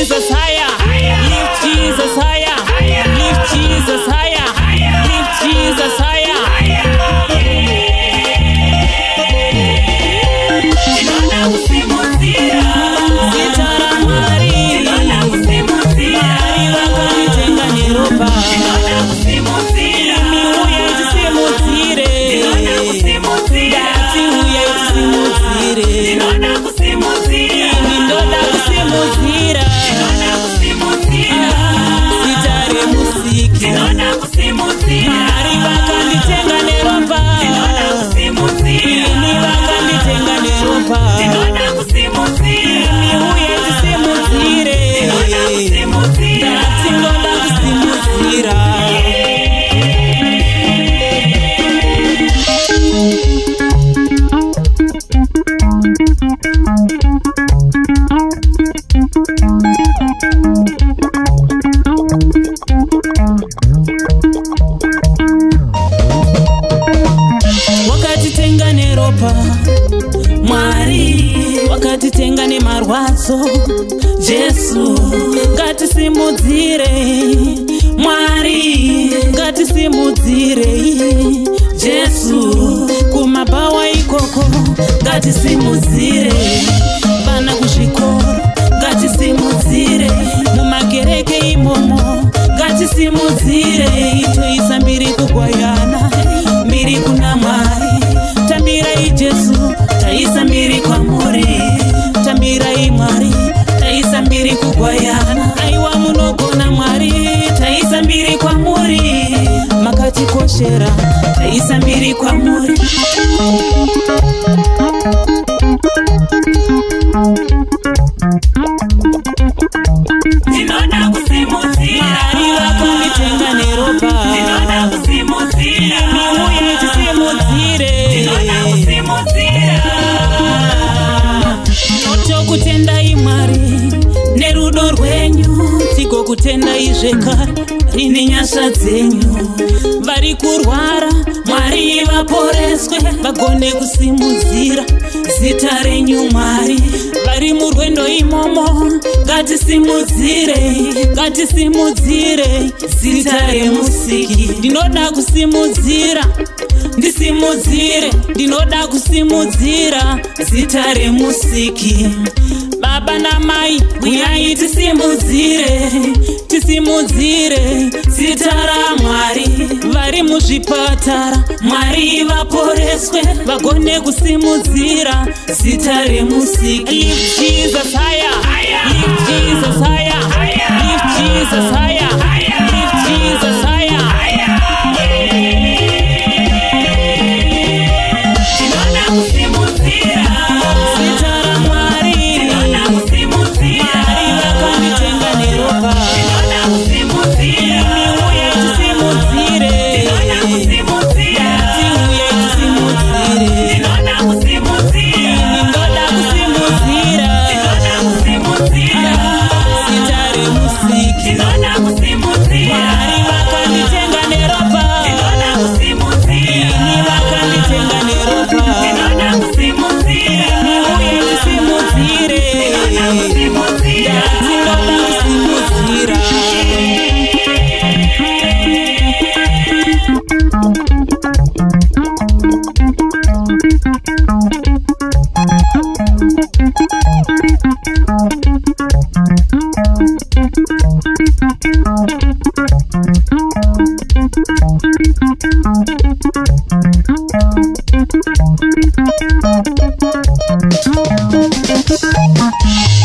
Jesus higher. Lift Jesus higher. Lift Jesus higher. Lift Jesus higher. Wakatitenga neropa Mwari, wakatitenga nemarwadzo. Jesu ngatisimudzire, Mwari ngatisimudzire. Jesu kumabhawa ikoko ngatisimudzire. Vana kuzvikoro ngatisimudzire. Mumakereke imomo ngatisimudzire. Toisa mbiri kugwayana, mbiri kuna Mwari. Tambirai Jesu, taisa mbiri kwamuri. Tambirai Mwari, taisa mbiri kugwayana. Aiwa munogona Mwari, taisa mbiri kwamuri. Makatikoshera, taisa mbiri kwamuri. Ndinoda kusimudzira, Mwari vakanditenga neropa. Ndinoda kusimudzira, miuye tisimudzire. Ndinoda kusimudzira, tokutendai Mwari nerudo rwenyu, tigokutendai zvekare rine nyasha dzenyu. Vari kurwara Mwari vaporeswe, vagone kusimudzira zita renyu Mwari. Vari murwendo imomo ngatisimudzire, ngatisimudzire zita remusiki. Ndinoda kusimudzira, ndisimudzire. Ndinoda kusimudzira zita remusiki. Baba namai uyai tisimudzire, tisimudzire zita raMwari. Vari muzvipatara Mwari vaporeswe, vagone kusimudzira zita remusiki. Lift Jesus higher, lift Jesus higher, lift Jesus higher, lift Jesus higher. Thank you.